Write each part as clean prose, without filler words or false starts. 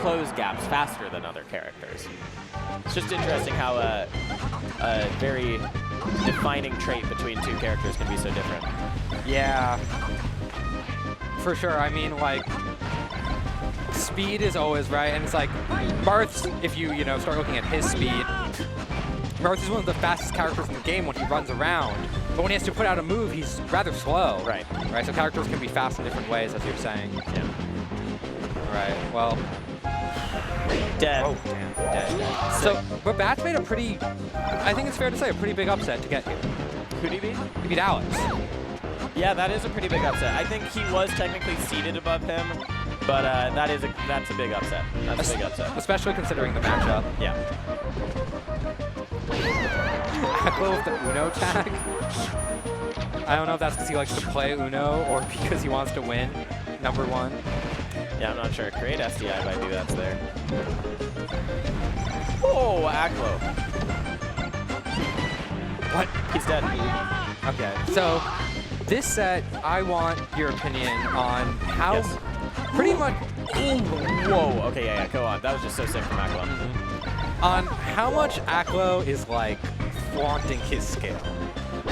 close gaps faster than other characters. It's just interesting how a very defining trait between two characters can be so different. Yeah, for sure. I mean, like, speed is always right, and it's like Bbatts, if you start looking at his speed, Bbatts is one of the fastest characters in the game when he runs around, but when he has to put out a move, he's rather slow. Right. Right. So characters can be fast in different ways, as you're saying. Yeah. All right. Well. Dead. Oh, damn. Dead. So, but Bbatts made a pretty, I think it's fair to say, a pretty big upset to get here. Who did he beat? He beat Alex. Yeah, that is a pretty big upset. I think he was technically seated above him, but that's a big upset. That's a big upset. Especially considering the matchup. Yeah. Aklo with the Uno tag. I don't know if that's because he likes to play Uno or because he wants to win number one. Yeah, I'm not sure. Great SDI by Bbatts there. Oh, Aklo. What? He's dead. Okay, so this set, I want your opinion on how pretty much... Whoa, okay, yeah, go on. That was just so sick from Aklo. On how much Aklo is, like, flaunting his skill.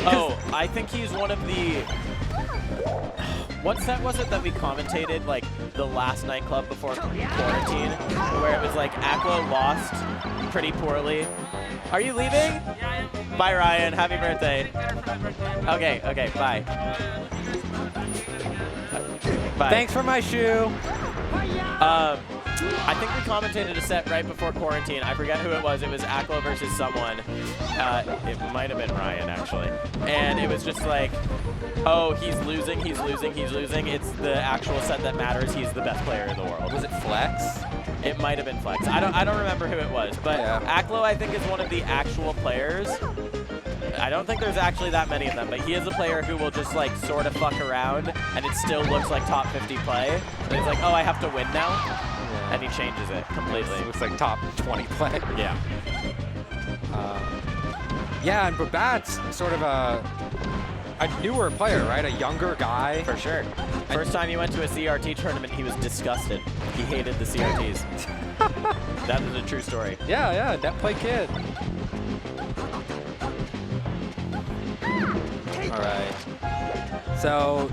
Oh, I think he's one of the... What set was it that we commentated, like, the last nightclub before quarantine, where it was like Aklo lost pretty poorly? Are you leaving? Yeah, I am. Bye, Ryan. Happy birthday. Okay, okay, bye. Bye. Thanks for my shoe. I think we commentated a set right before quarantine. I forget who it was. It was Aklo versus someone. It might have been Ryan, actually. And it was just like, oh, he's losing, he's losing, he's losing. It's the actual set that matters. He's the best player in the world. Was it Flex? It might have been Flex. I don't remember who it was. But yeah. Aklo, I think, is one of the actual players. I don't think there's actually that many of them, but he is a player who will just like sort of fuck around and it still looks like top 50 play. And he's like, oh, I have to win now. Yeah. And he changes it completely. It looks like top 20 play. Yeah. Yeah, and Bbatts, sort of a newer player, right? A younger guy. For sure. First time he went to a CRT tournament, he was disgusted. He hated the CRTs. That is a true story. Yeah, yeah, net play kid. All right. So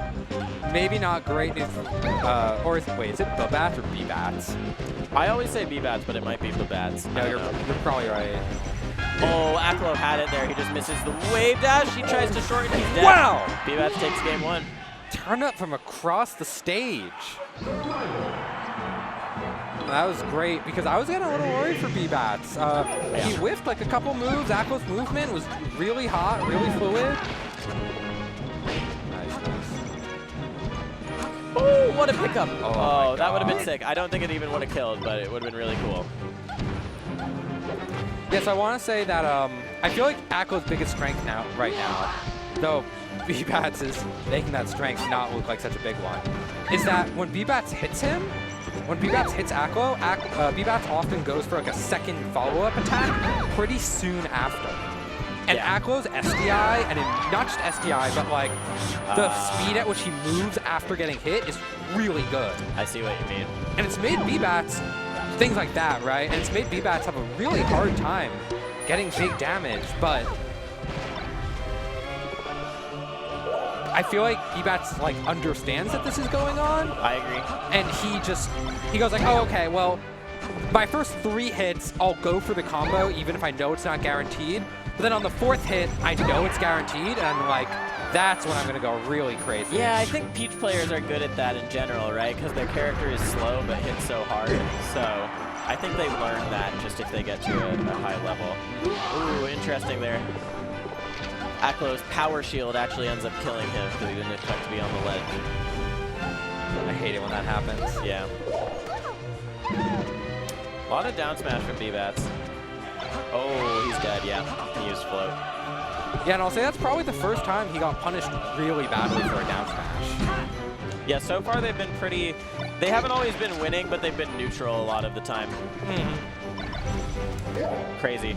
maybe not great news. Wait, is it Bbatts or Bbatts? I always say Bbatts, but it might be Bbatts. No, you're probably right. Oh, Aklo had it there. He just misses the wave dash. He tries to shorten. He's dead. Wow! Bbatts takes game one. Turn up from across the stage. That was great because I was getting a little worried for Bbatts. He whiffed like a couple moves. Aklo's movement was really hot, really fluid. Nice, nice. Oh, what a pickup. Oh, that would have been sick. I don't think it even would have killed, but it would have been really cool. Yes, I want to say that I feel like Aklo's biggest strength right now, though Bbatts is making that strength not look like such a big one, is that when Bbatts hits him, when Bbatts hits Aklo, Bbatts often goes for like a second follow-up attack pretty soon after. And yeah. Aklo's SDI, and not just SDI, but like the speed at which he moves after getting hit is really good. I see what you mean. And it's made Bbatts things like that, right? And it's made Bbatts have a really hard time getting big damage, but I feel like Bbatts like understands that this is going on. I agree. And he goes like, oh, okay, well, my first 3 hits, I'll go for the combo, even if I know it's not guaranteed. But then on the 4th hit, I know it's guaranteed, and I'm like, that's when I'm going to go really crazy. Yeah, I think Peach players are good at that in general, right? Because their character is slow but hits so hard. So I think they learn that just if they get to a high level. Ooh, interesting there. Aklo's power shield actually ends up killing him because he didn't expect to be on the ledge. I hate it when that happens. Yeah. A lot of down smash from Bbatts. Oh, he's dead, yeah. He used float. Yeah, and I'll say that's probably the first time he got punished really badly for a down smash. Yeah, so far they've been pretty... They haven't always been winning, but they've been neutral a lot of the time. Crazy.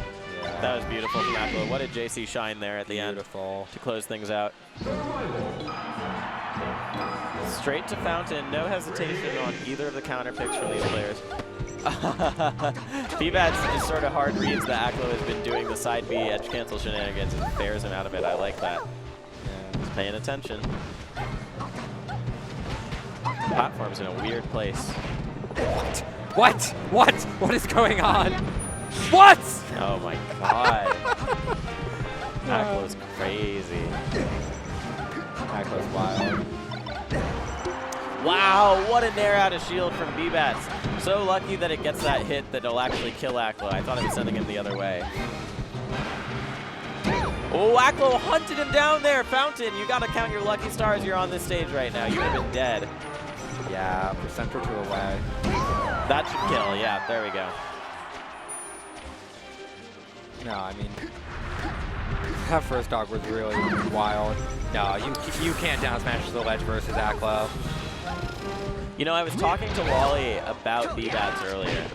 Yeah. That was beautiful from Aklo. What did JC shine there at the end to close things out? Straight to fountain, no hesitation on either of the counter picks from these players. Bbatts just sort of hard reads that Aklo has been doing the side B edge cancel shenanigans and bears him out of it. I like that. Yeah, he's paying attention. Platform's in a weird place. What? What is going on? What? Oh my god. Aklo's crazy. Aklo's wild. Wow, what a nair out of shield from Bbatts. So lucky that it gets that hit that it'll actually kill Aklo. I thought it was sending him the other way. Oh, Aklo hunted him down there. Fountain, you gotta count your lucky stars. You're on this stage right now. You would have been dead. Yeah, percent or two away. That should kill, yeah, there we go. No, I mean, that first dog was really wild. No, you can't down smash the ledge versus Aklo. You know, I was talking to Wally about Bbatts earlier,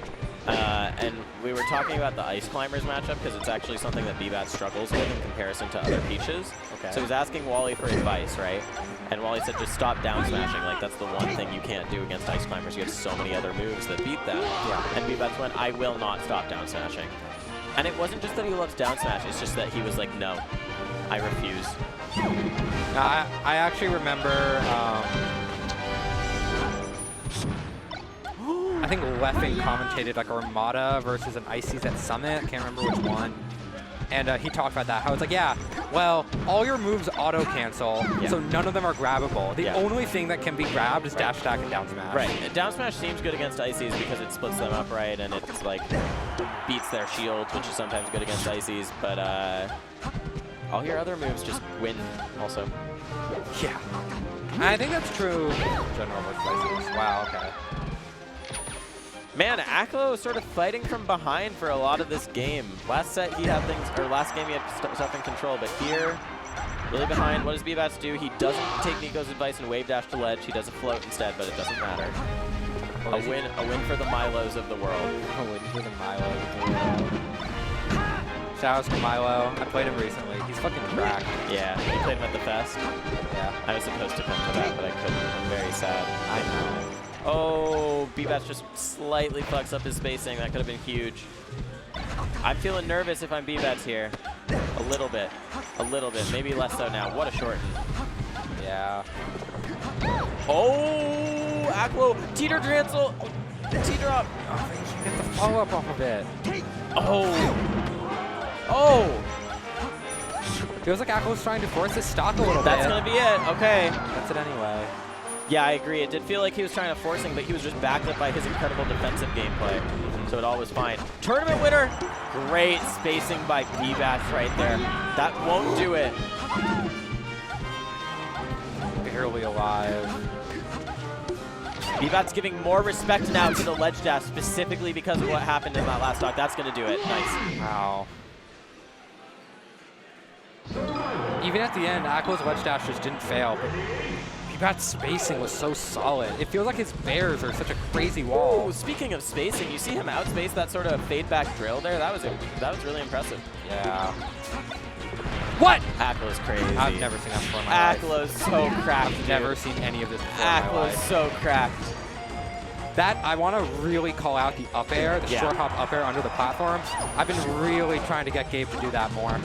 and we were talking about the Ice Climbers matchup because it's actually something that Bbatts struggles with in comparison to other Peaches. Okay. So he was asking Wally for advice, right? And Wally said, just stop down smashing. Like, that's the one thing you can't do against Ice Climbers. You have so many other moves that beat them. Yeah. And Bbatts went, I will not stop down smashing. And it wasn't just that he loves down smash, it's just that he was like, no, I refuse. I actually remember, I think Leffing commentated like Armada versus an Ices at Summit. I can't remember which one. And he talked about that. How it's like, yeah, well, all your moves auto cancel, so none of them are grabbable. The only thing that can be grabbed is dash attack and down smash. Right. Down smash seems good against Ices because it splits them up, right? And it's like beats their shields, which is sometimes good against Ices. But all your other moves just win also. Yeah. I think that's true. General versus Ices. Wow. Okay. Man, Aklo is sort of fighting from behind for a lot of this game. Last set he had things, or last game he had stuff in control, but here, really behind. What does Bbatts do? He doesn't take Nico's advice and wave dash to ledge. He does a float instead, but it doesn't matter. A win for the Milos of the world. A win for the Milos of the world. Shout outs to Milo. I played him recently. He's fucking cracked. Yeah, you played him at the fest? Yeah. I was supposed to come to that, but I couldn't. I'm very sad. I know. Oh, Bbatts just slightly fucks up his spacing. That could have been huge. I'm feeling nervous if I'm Bbatts here. A little bit. A little bit. Maybe less so now. What a shorten. Yeah. Oh, Aklo. Teeter cancel. T-drop. Oh, you get the follow-up off of it. Oh. Oh. Feels like Aklo's trying to force his stock a little bit. That's going to be it. Okay. That's it anyway. Yeah, I agree. It did feel like he was trying to forcing, but he was just backed up by his incredible defensive gameplay. So it all was fine. Tournament winner. Great spacing by Bbatts right there. That won't do it. Barely alive. Bbatts giving more respect now to the ledge dash, specifically because of what happened in that last stock. That's going to do it. Nice. Wow. Even at the end, Aklo's ledge dash just didn't fail, but Bbatts' spacing was so solid. It feels like his bears are such a crazy wall. Oh, speaking of spacing, you see him outspace that sort of fade back drill there? That was really impressive. Yeah. What? Aklo's crazy. I've never seen that before in my life. Aklo's so cracked. I've never seen any of this before in my life. Aklo's so cracked. That, I want to really call out the up air, the short hop up air under the platform. I've been really trying to get Gabe to do that more.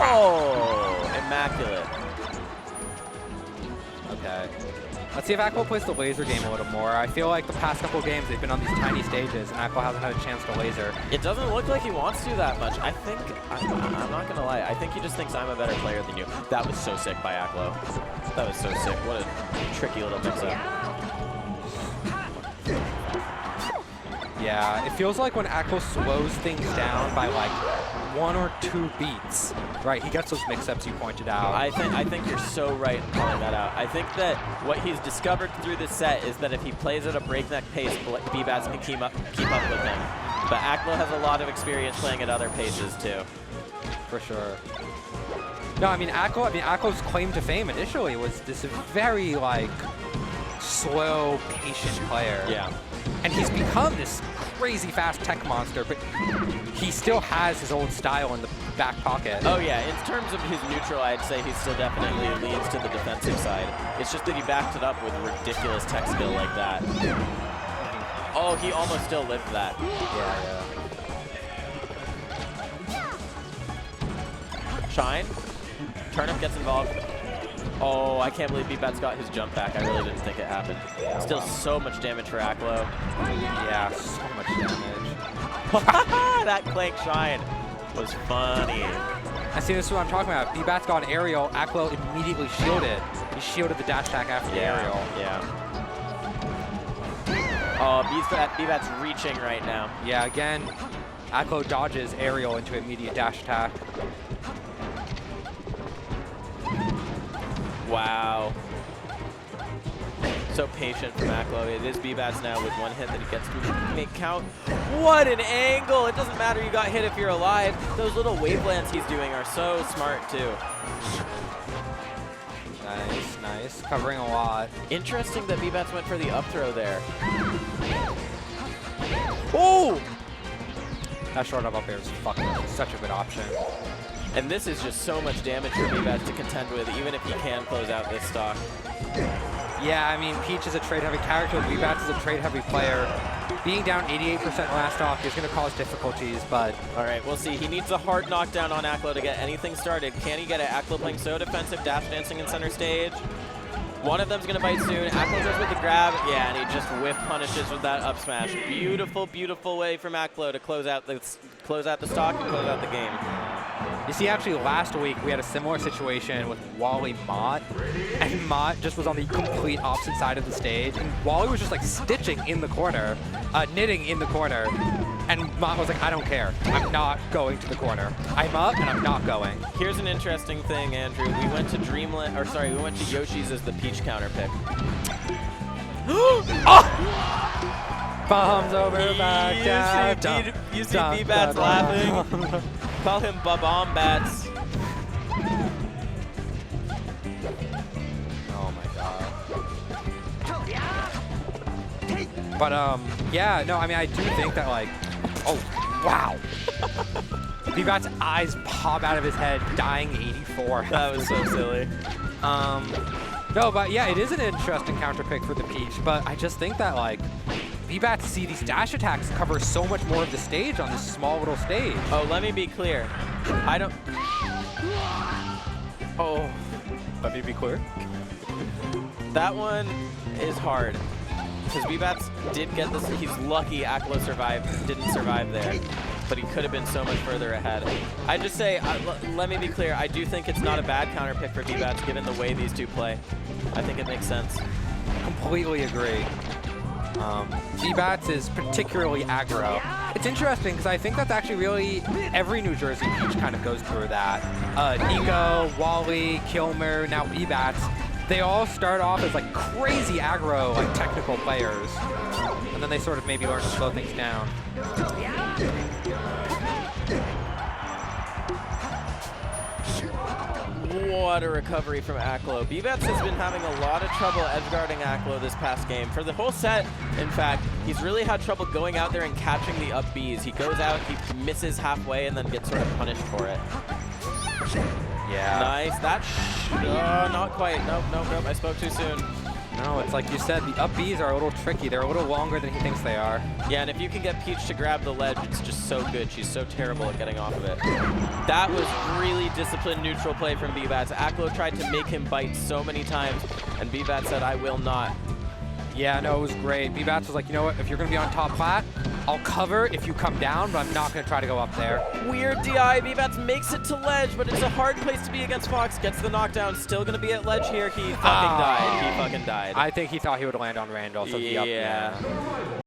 Oh, immaculate. Okay. Let's see if Aklo plays the laser game a little more. I feel like the past couple games they've been on these tiny stages, and Aklo hasn't had a chance to laser. It doesn't look like he wants to that much. I think, I'm not going to lie, I think he just thinks I'm a better player than you. That was so sick by Aklo. That was so sick. What a tricky little mix-up. Yeah, it feels like when Aklo slows things down by like 1 or 2 beats, right? He gets those mix-ups you pointed out. I think you're so right in calling that out. I think that what he's discovered through this set is that if he plays at a breakneck pace, Bbatts can keep up with him. But Aklo has a lot of experience playing at other paces too. For sure. No, I mean Aklo's claim to fame initially was this very like slow, patient player. Yeah. And he's become this crazy fast tech monster, but he still has his old style in the back pocket. Oh yeah, in terms of his neutral, I'd say he still definitely leans to the defensive side. It's just that he backed it up with ridiculous tech skill like that. Oh, he almost still lived that. Yeah. Shine. Turnip gets involved. Oh, I can't believe Bbatts got his jump back. I really didn't think it happened. Still so much damage for Aklo. Yeah, so much damage. That clank shine was funny. I see, this is what I'm talking about. Bbatts got an aerial, Aklo immediately shielded. He shielded the dash attack after the aerial. Yeah. Oh, Bbatts reaching right now. Yeah, again, Aklo dodges aerial into immediate dash attack. Wow. So patient from Aklo. It is Bbatts now with one hit that he gets to make count. What an angle! It doesn't matter you got hit if you're alive. Those little wavelands he's doing are so smart too. Nice. Covering a lot. Interesting that Bbatts went for the up throw there. Oh! That short up air is fucking such a good option. And this is just so much damage for Bbatts to contend with, even if he can close out this stock. Yeah, I mean, Peach is a trade-heavy character. Bbatts is a trade-heavy player. Being down 88% last stock is going to cause difficulties, but... All right, we'll see. He needs a hard knockdown on Aklo to get anything started. Can he get it? Aklo playing so defensive, dash dancing in center stage. One of them's going to bite soon. Aklo goes with the grab. Yeah, and he just whiff punishes with that up smash. Beautiful, beautiful way from Aklo to close out the stock and close out the game. You see, actually, last week, we had a similar situation with Wally Mott, and Mott just was on the complete opposite side of the stage, and Wally was just, like, stitching in the corner, knitting in the corner, and Mott was like, I don't care. I'm not going to the corner. I'm up, and I'm not going. Here's an interesting thing, Andrew. We went to we went to Yoshi's as the Peach counter pick. Oh! Bombs over back down. You see Bbatts laughing. Call him Bbatts. Oh my god. But yeah, no, I mean, I do think that, like, oh wow. Bbatts' eyes pop out of his head, dying 84. That was so silly. No, but yeah, it is an interesting counter pick for the Peach, but I just think that, like, Bbatts see these dash attacks cover so much more of the stage on this small little stage. Oh, let me be clear. I don't... Oh. Let me be clear. That one is hard. Because Bbatts did get this. He's lucky Aklo didn't survive there. But he could have been so much further ahead. I just say, let me be clear, I do think it's not a bad counter pick for Bbatts given the way these two play. I think it makes sense. Completely agree. Bbatts is particularly aggro. It's interesting because I think that's actually really every New Jersey Peach kind of goes through that. Nico, Wally, Kilmer, now Bbatts. They all start off as like crazy aggro, like technical players, and then they sort of maybe learn to slow things down. What a recovery from Aklo. Bbatts has been having a lot of trouble edgeguarding Aklo this past game. For the whole set, in fact, he's really had trouble going out there and catching the up Bs. He goes out, he misses halfway, and then gets sort of punished for it. Yeah. Nice. That not quite. Nope. I spoke too soon. No, it's like you said, the up Bs are a little tricky. They're a little longer than he thinks they are. Yeah, and if you can get Peach to grab the ledge, it's just so good. She's so terrible at getting off of it. That was really disciplined neutral play from Bbatts. Aklo tried to make him bite so many times, and Bbatts said, I will not. Yeah, no, it was great. Bbatts was like, you know what, if you're going to be on top plat, I'll cover if you come down, but I'm not going to try to go up there. Weird DI. Bbatts makes it to ledge, but it's a hard place to be against Fox. Gets the knockdown. Still going to be at ledge here. He fucking died. He fucking died. I think he thought he would land on Randall, so he upped. Yeah.